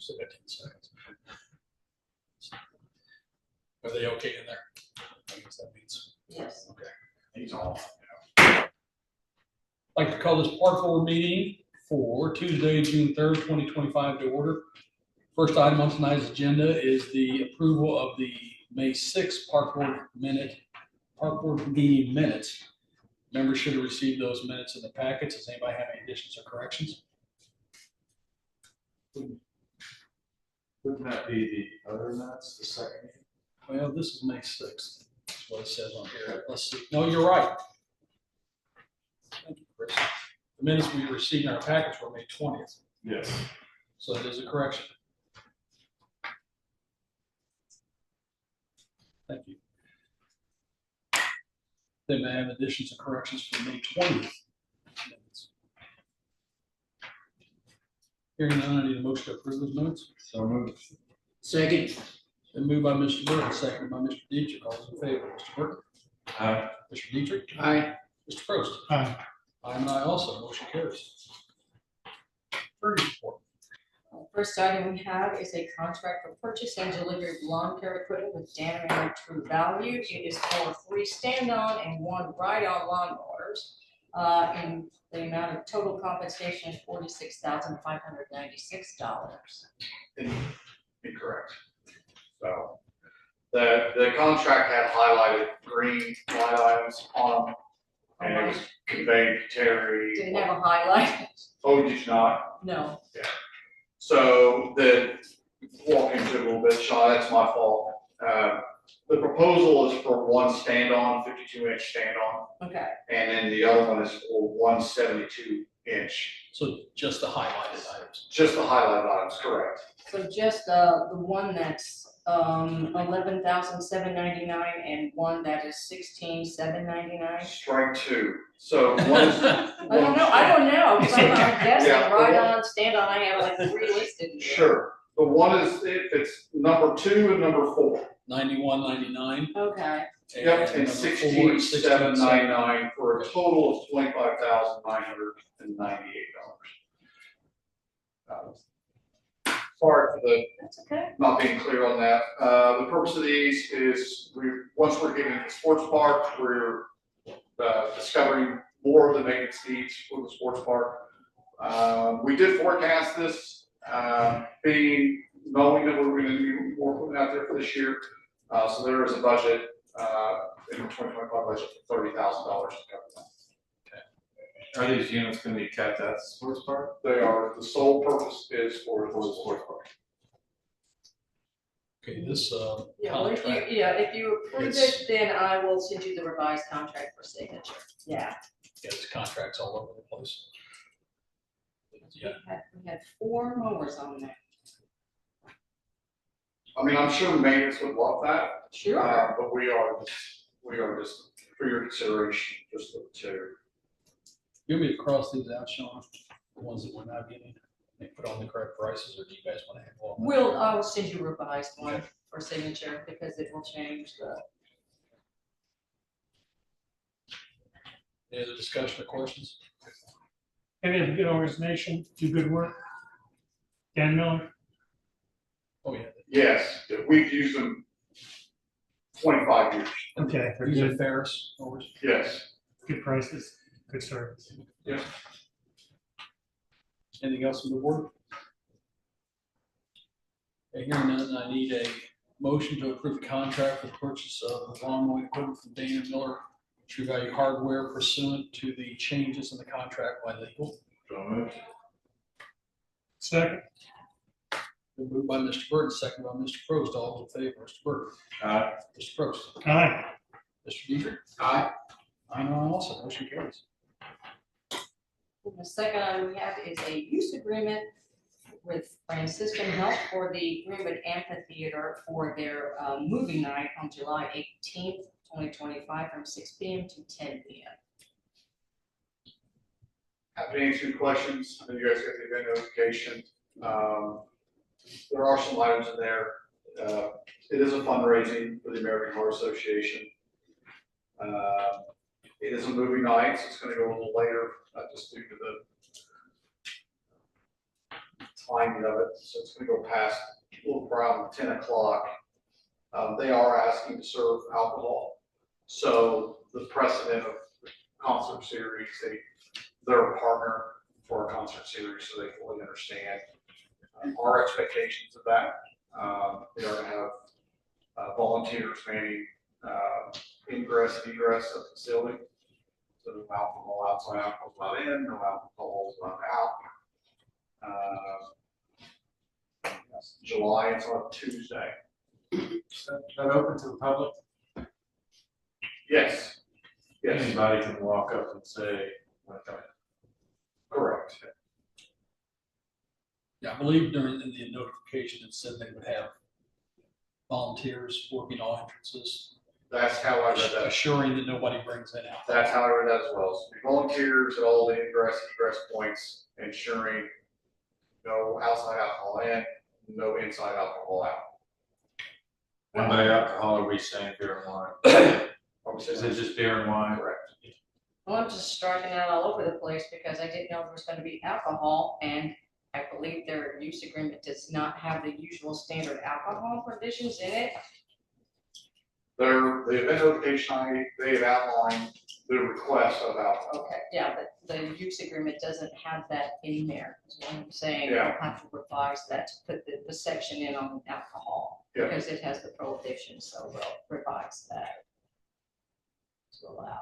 Still got 10 seconds. Are they okay in there? I guess that means. Yes. Okay. He's off. I'd like to call this park board meeting for Tuesday, June 3rd, 2025 to order. First item on tonight's agenda is the approval of the May 6th park board meeting minutes. Members should have received those minutes in the packets. Does anybody have any additions or corrections? Wouldn't that be the other minutes, the second? Well, this is May 6th. That's what it says on here. Let's see. No, you're right. Thank you, Chris. The minutes we received in our packets were May 20th. Yes. So that is a correction. Thank you. They may have additions and corrections for May 20th minutes. Hearing none, I need a motion to approve those minutes. So moved. Second. Been moved by Mr. Burke, seconded by Mr. Dietrich. All those in favor, Mr. Burke? Aye. Mr. Dietrich? Aye. Mr. Prost? Aye. I and I also. Motion carries. Third report. First item we have is a contract for purchase and delivery of lawn care equipment with Danaher True Value. It is for 3 stand-on and 1 ride-on lawnmowers. And the amount of total compensation is $46,596. Incorrect. So the contract had highlighted green line items on them, and it was conveyed to Terry. Didn't have a highlight? Oh, did you not? No. So walk into it a little bit, Sean, that's my fault. The proposal is for 1 stand-on, 52-inch stand-on, Okay. and then the other one is for 1 72-inch. So just the highlighted items. Just the highlighted items, correct. So just the one that's $11,799 and one that is $16,799. Strike 2. So one is. I don't know, because I'm guessing Yeah, right on, stand on, I have like 3 listed here. Sure. The one is, it's number 2 and number 4. 91.99. Okay, Yep, and number 4, 16,799 for a total of $25,998. Sorry for the that's okay. not being clear on that. The purpose of these is once we're getting the sports park, we're discovering more of the maintenance needs for the sports park. We did forecast this, knowing that we're going to do more equipment out there for this year. So there is a budget in the 2025 budget for $30,000 to cover that. Are these units going to be kept at the sports park? They are, the sole purpose is for the sports park. Okay, this Yeah, well, contract. if you approve It's- it, then I will send you the revised contract for signature. Yeah. Yeah, this contract's all over the place. Yeah, We had 4 mowers on there. I mean, I'm sure maintenance would love that, Sure. but we are just for your consideration, just the 2. you want me to cross these out, Sean? The ones that we're not getting, they put on the correct prices, or do you guys want to handle them? I will send you a revised one for signature because it will change the. Any other discussion or questions? Maybe a good organization, do good work. Dan Miller, Oh, yeah. Yes, we've used them 25 years. okay, they're These are good, Ferris mowers. Yes. good prices, good service. Yes. Anything else on the board? Okay, hearing none, I need a motion to approve the contract for the purchase of the lawn mowing equipment from Dana Miller True Value Hardware pursuant to the changes in the contract by legal. So moved. Second, Been moved by Mr. Burton, second by Mr. Prost. All those in favor, Mr. Burton. Aye. Mr. Prost. aye, Mr. Dietrich. Aye. I know also, motion carries. The second item we have is a use agreement with Franciscan Health for the Greenwood Amphitheater for their movie night on July 18th, 2025 from 6 p.m. to 10 p.m. Happy to answer your questions. I know you guys got the event notification. There are some items in there. It is a fundraising for the American Heart Association. It is a movie night, so it's going to go a little later, just due to the timing of it, so it's gonna go past a little around 10 o'clock. They are asking to serve alcohol, so the precedent of the concert series, they're a partner for our concert series, so they fully understand our expectations of that. They are gonna have volunteers manning ingress and egress of the facility. So no alcohol outside, alcohol allowed in, no alcohol allowed out. That's July, it's on Tuesday. Is that open to the public? Yes. Yes, Anybody can walk up and say, "Want to come in?" correct. Yeah, I believe during the notification, it said they would have volunteers working all entrances, That's how I read that. assuring that nobody brings in alcohol. That's how I read that as well. So volunteers at all the ingress, egress points, ensuring no outside alcohol in, no inside alcohol out. And by alcohol, are we saying beer and wine? Obviously, Is it just beer and wine? correct. Well, I'm just striking out all over the place because I didn't know there was gonna be alcohol, and I believe their use agreement does not have the usual standard alcohol provisions in it. The event notification, they have outlined the request of alcohol. Okay, yeah, but the use agreement doesn't have that in there, is what I'm saying. Yeah. I'll have to revise that to put the section in on alcohol. Yeah. Because it has the prohibition, so we'll revise that to allow.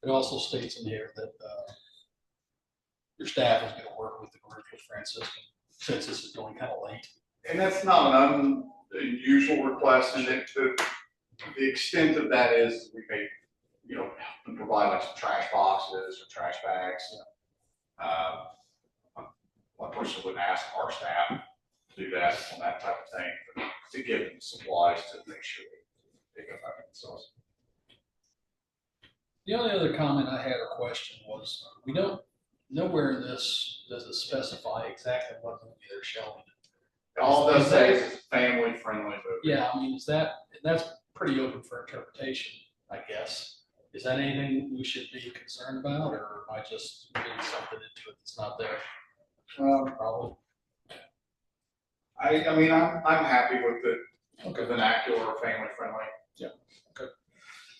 It also states in here that your staff is going to work with the group with Franciscan, since this is going kind of late. And that's not an unusual request, and the extent of that is we may, provide like some trash boxes or trash bags. One person would ask our staff to do that on that type of thing, to give them supplies to make sure they pick up after themselves. The only other comment I had or question was, we don't, nowhere in this does it specify exactly what movie they're showing. All it does say is it's family friendly movie. Yeah, I mean, that's pretty open for interpretation, I guess. Is that anything we should be concerned about, or am I just reading something into it that's not there? Probably. I mean, I'm happy with the Okay, vernacular, family friendly. as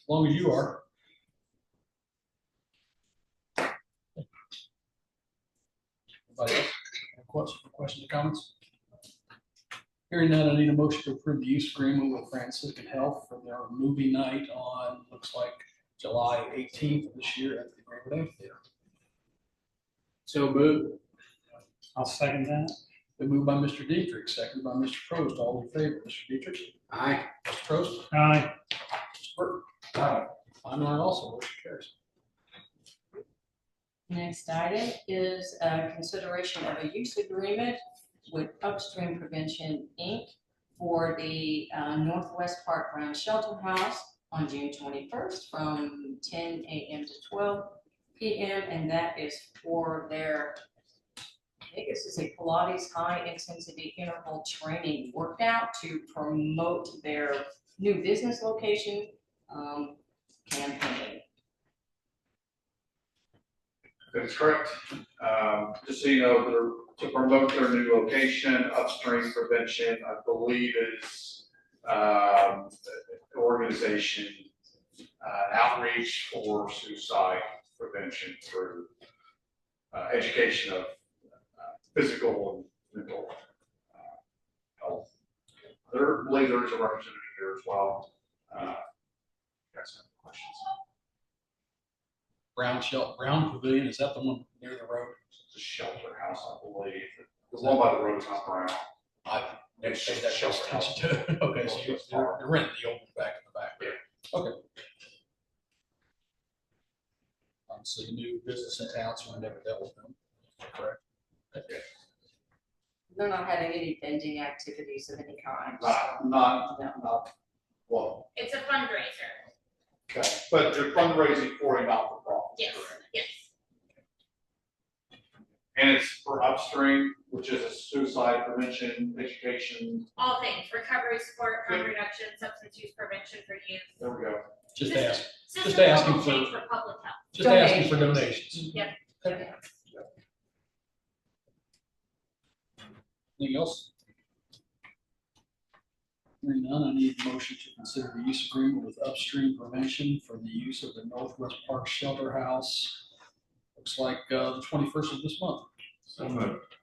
long as you are. Anybody else? Any questions or comments? Hearing none, I need a motion to approve the use agreement with Franciscan Health for their movie night on, looks like July 18th of this year at the Greenwood Amphitheater. So moved. I'll second that. Been moved by Mr. Dietrich, seconded by Mr. Prost. All in favor, Mr. Dietrich? Aye. Mr. Prost? Aye. Mr. Burke? Aye. I'm an aye also, motion carries. Next item is consideration of a use agreement with Upstream Prevention, Inc. for the Northwest Park Ground Shelter House on June 21st from 10 a.m. to 12 p.m. And that is for their, I think this is a Pilates high intensity interval training workout to promote their new business location campaign. That's correct. Just so you know, to promote their new location, Upstream Prevention, I believe is an organization, outreach for suicide prevention through education of physical and mental health. I believe there is a representative here as well. Got some questions. Brown Pavilion, is that the one near the road? It's a shelter house, I believe. The one by the road's not brown. I never paid that close attention to it. Okay, so you're renting the old one back in the back there. Okay. So you knew business in town, so I never dealt with them, correct? Okay. They're not having any vending activities of any kind. Not, well, It's a fundraiser. okay, but they're fundraising for a not-for-profit. Yes, correct? yes. And it's for Upstream, which is a suicide prevention, education, All things, recovery support, harm reduction, substance use prevention for youth. there we go. Just System asking level for- change for public health. Just asking for donations. Yep. Okay. Anything else? Hearing none, I need a motion to consider the use agreement with Upstream Prevention for the use of the Northwest Park Shelter House. Looks like the 21st of this month. So moved.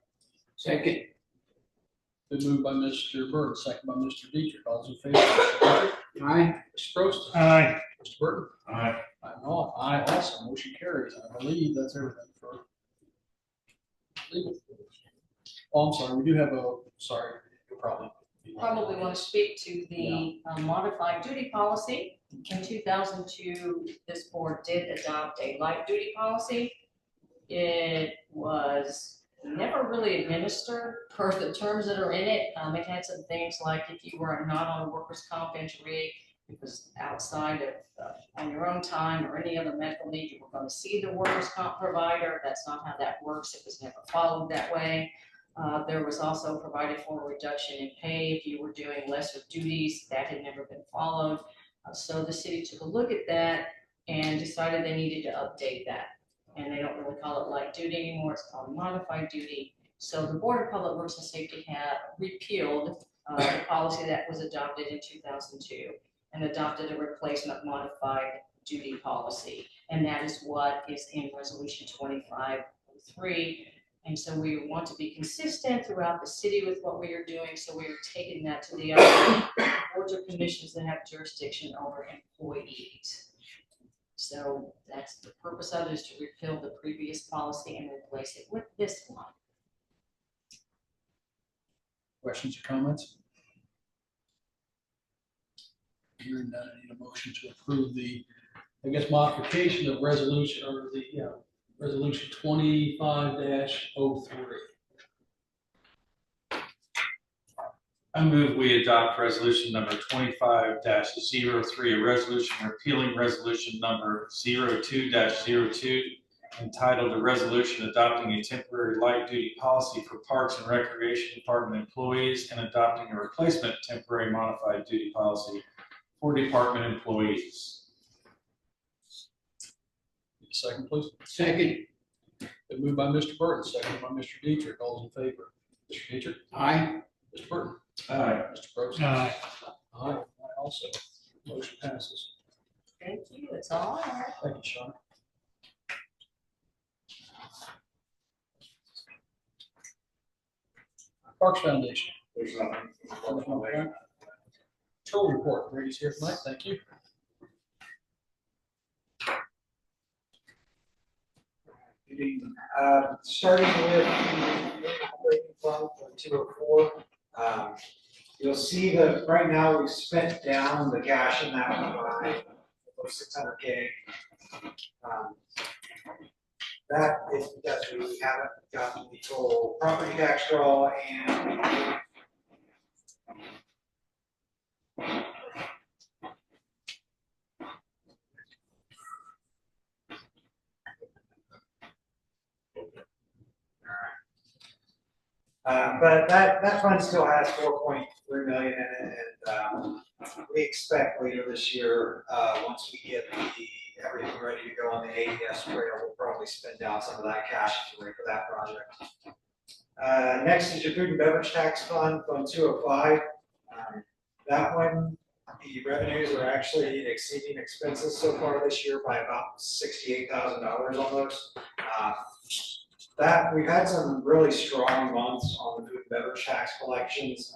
Second. Been moved by Mr. Burton, second by Mr. Dietrich. All those in favor? Mr. Dietrich? Aye. Mr. Prost? Aye. Mr. Burton? Aye. I'm all, aye also, motion carries. I believe that's everything for legal. Oh, I'm sorry, we do have a, sorry, you'll probably. Probably want to speak to the modified duty policy. In 2002, this board did adopt a light duty policy. It was never really administered per the terms that are in it. It had some things like if you were not on a workers' comp injury, it was outside of, on your own time or any other medical need, you were going to see the workers' comp provider. That's not how that works. It was never followed that way. There was also provided for a reduction in pay if you were doing lesser duties. That had never been followed. So the city took a look at that and decided they needed to update that. And they don't really call it light duty anymore. It's called modified duty. So the Board of Public Works and Safety have repealed the policy that was adopted in 2002 and adopted a replacement modified duty policy. And that is what is in Resolution 2503. And so we want to be consistent throughout the city with what we are doing. So we are taking that to the other boards or commissions that have jurisdiction over employees. So that's the purpose of it, is to repeal the previous policy and replace it with this one. Questions or comments? Hearing none, I need a motion to approve the, I guess, modification of resolution, or the, resolution 25-03. I move we adopt resolution number 25-03, a resolution repealing resolution number 02-02, entitled a resolution adopting a temporary light duty policy for Parks and Recreation Department employees and adopting a replacement temporary modified duty policy for department employees. Need a second, please? Second. Been moved by Mr. Burton, second by Mr. Dietrich. All those in favor? Mr. Dietrich? Aye. Mr. Burton? Aye. Mr. Probst? Aye. Aye, aye also. Motion passes. Thank you, that's all I have. Thank you, Sean. Parks Foundation. There's nothing. Control report. Brady's here tonight. Thank you. Starting with the operating fund for 204, you'll see that right now we've spent down the cash in that one by over $600K. That is because we haven't gotten the total property tax draw and but that fund still has 4.3 million in it, and we expect later this year, once we get everything ready to go on the AES trail, we'll probably spend down some of that cash to wait for that project. Next is your food and beverage tax fund, Fund 205. That one, the revenues are actually exceeding expenses so far this year by about $68,000 almost. That we've had some really strong months on the food and beverage tax collections.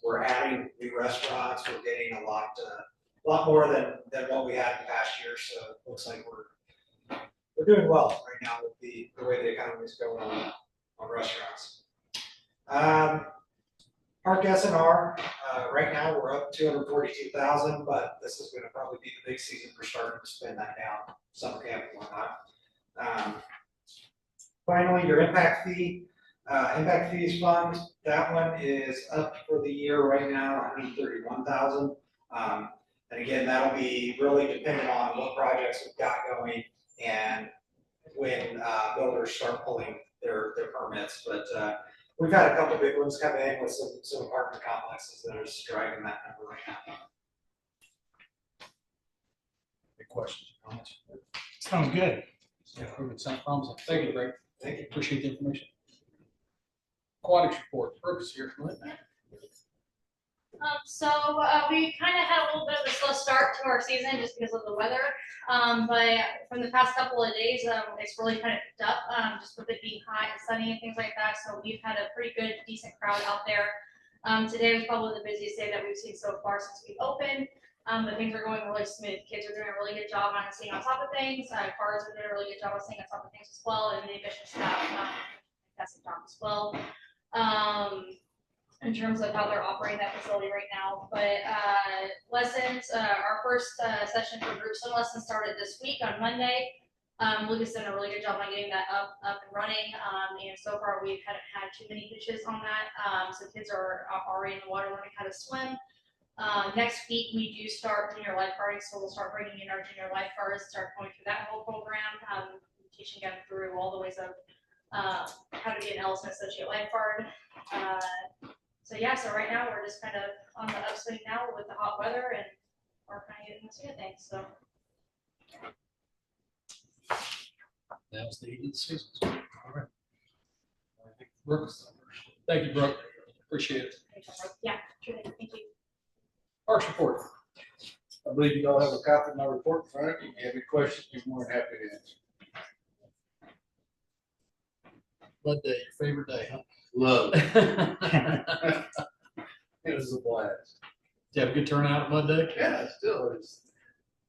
We're adding new restaurants. We're getting a lot more than what we had in past years. So it looks like we're doing well right now with the way the economy is going on restaurants. Park S&R, right now we're up 242,000, but this is going to probably be the big season for starting to spend that down, summer camp and whatnot. Finally, your impact fees fund, that one is up for the year right now, 131,000. And again, that'll be really dependent on what projects we've got going and when builders start pulling their permits. But we've had a couple of big ones come in with some apartment complexes that are just driving that number right now. Any questions or comments? Sounds good. Yeah, it sounds promising. Thank you, Greg. Thank you. Appreciate the information. Aquatics report, Brooke is here. Go ahead. We kind of had a little bit of a slow start to our season just because of the weather. But from the past couple of days, it's really kind of picked up, just with it being hot and sunny and things like that. So we've had a pretty good, decent crowd out there. Today was probably the busiest day that we've seen so far since we've opened. But things are going really smooth. Kids are doing a really good job on staying on top of things. Cars are doing a really good job on staying on top of things as well. And the admission staff, that's a job as well. In terms of how they're operating that facility right now. But lessons, our first session for group swim lessons started this week on Monday. Lucas did a really good job on getting that up and running. And so far we haven't had too many hitches on that. So kids are already in the water learning how to swim. Next week we do start junior lifeguarding, so we'll start bringing in our junior lifeguards, start going through that whole program, teaching them through all the ways of how to be an Ellison Associate lifeguard. So right now we're just kind of on the upswing now with the hot weather, and we're kind of getting the swing of things. So Now's the heat of the season. All right. Brooke, thank you, Brooke. Appreciate it. yeah, sure. Thank you. Parks report. I believe you all have a copy of my report in front of you. If you have any questions, be more than happy to answer. Mud day, your favorite day, huh? Love it. It was a blast. Did you have a good turnout at Mud Day? Yeah, still is.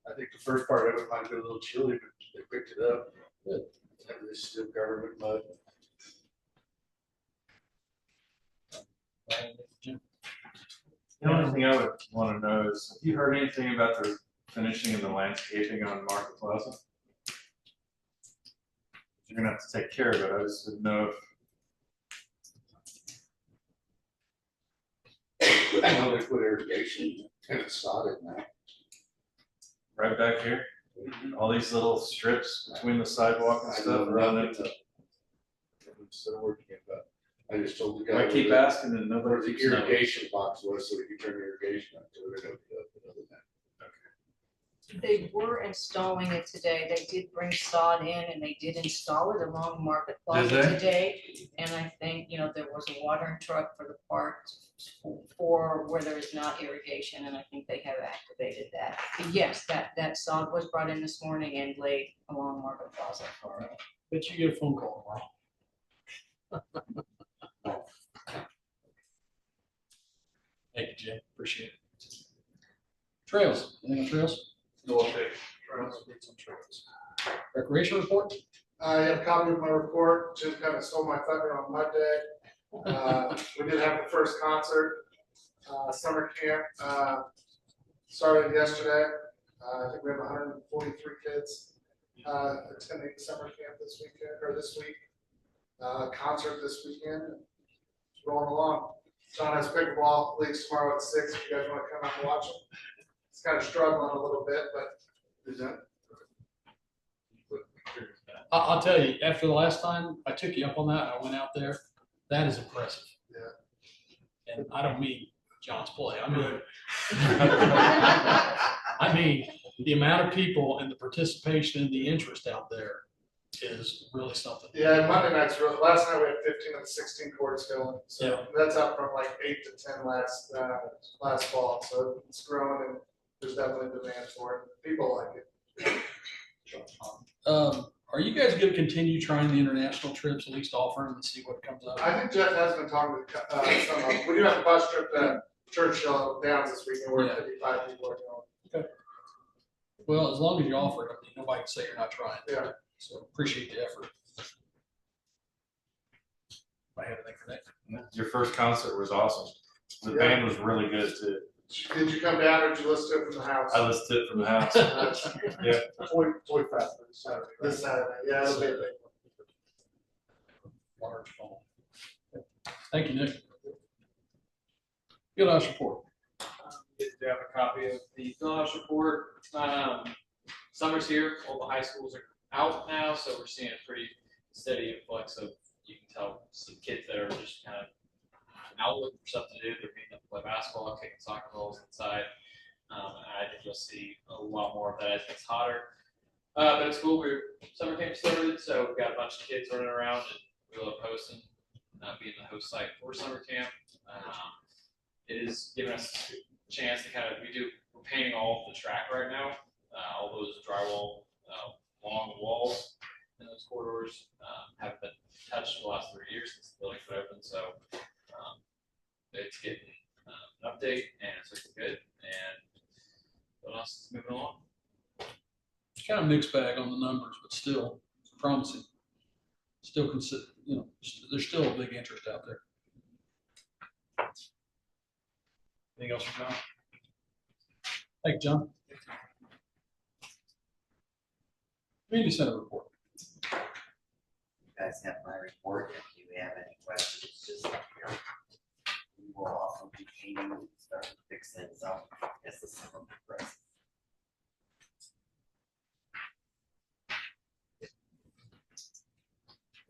I think the first part of it might be a little chilly, but they picked it up. Good. It's still covered with mud. Jim? The only thing I would want to know is, have you heard anything about the finishing of the landscaping on Market Plaza? You're gonna have to take care of it. I just didn't know if I know they put irrigation and it's sodded now. right back here, all these little strips between the sidewalk and stuff around it. Still working about. I just told the guy. I keep where asking and the nobody keeps knowing. irrigation box was, so we could turn the irrigation on to it. Other than that. They were installing it today. They did bring sod in and they did install it along Market Plaza they? today. And I think, there was a watering truck for the park for where there is not irrigation, and I think they have activated that. But yes, that sod was brought in this morning and laid along Market Plaza. All right. Bet you get a phone call tomorrow. Thank you, Jim. Appreciate it. Trails, anything on trails? No update. Updates on trails. Recreation report? I have a copy of my report. Jim kind of stole my thunder on Mud Day. We did have the first concert, summer camp, started yesterday. I think we have 143 kids attending summer camp this weekend, or this week. Concert this weekend, it's rolling along. John has pickleball leagues tomorrow at 6. If you guys want to come out and watch them. It's kind of struggling a little bit, but is that? I'll tell you, after the last time I took you up on that, I went out there. That is impressive. Yeah. And I don't mean John's play. I mean the amount of people and the participation and the interest out there is really something. Yeah, Monday night's last night we had 15 of the 16 courts going. So Yeah. that's up from like 8 to 10 last fall. So it's growing and there's definitely demand for it. People like it. Are you guys going to continue trying the international trips, at least offer them and see what comes up? I think Jeff has been talking to some of them. We do have a bus trip to Churchill Downs this weekend where Yeah. 55 people are going. Well, as long as you offer it, I mean, nobody can say you're not trying. Yeah. So appreciate the effort. I have anything for that. Your first concert was awesome. The Yeah. band was really good too. Did you come down or did you listen to it from the house? I listened to it from the house. Yeah. Toy Fest this Saturday. This Saturday, yeah, it'll be a big one. Large phone. Thank you, Nick. Field house report. Did have a copy of the field house report. Summer's here, all the high schools are out now, so we're seeing a pretty steady influx of, you can tell, some kids that are just kind of out looking for something to do. They're meeting up to play basketball, kicking soccer balls inside. And I think you'll see a lot more of that as it gets hotter. But at school, summer camp started, so we've got a bunch of kids running around and we love hosting. being the host site for summer camp. It is giving us a chance to we're painting all of the track right now, all those drywall along the walls in those corridors have been touched for the last 3 years since the building's been open, so it's getting an update and it's looking good, and what else is moving along? It's kind of a mixed bag on the numbers, but still promising. Still there's still a big interest out there. Anything else for John? Thank you, John. Community Center report. You guys have my report. If you have any questions, just let me know. We will also be painting, start to fix things up as the summer progresses.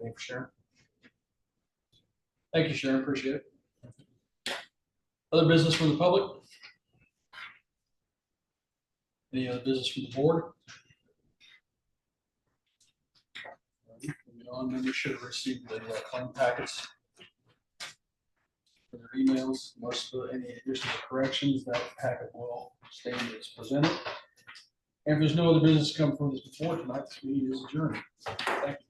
Thank you, Sharon. Thank you, Sharon. Appreciate it. Other business from the public? Any other business from the board? Moving on, members should have received the claim packets for their emails. Most of any additional corrections, that packet will stand as presented. And if there's no other business to come from this before tonight, this meeting is adjourned. Thank you.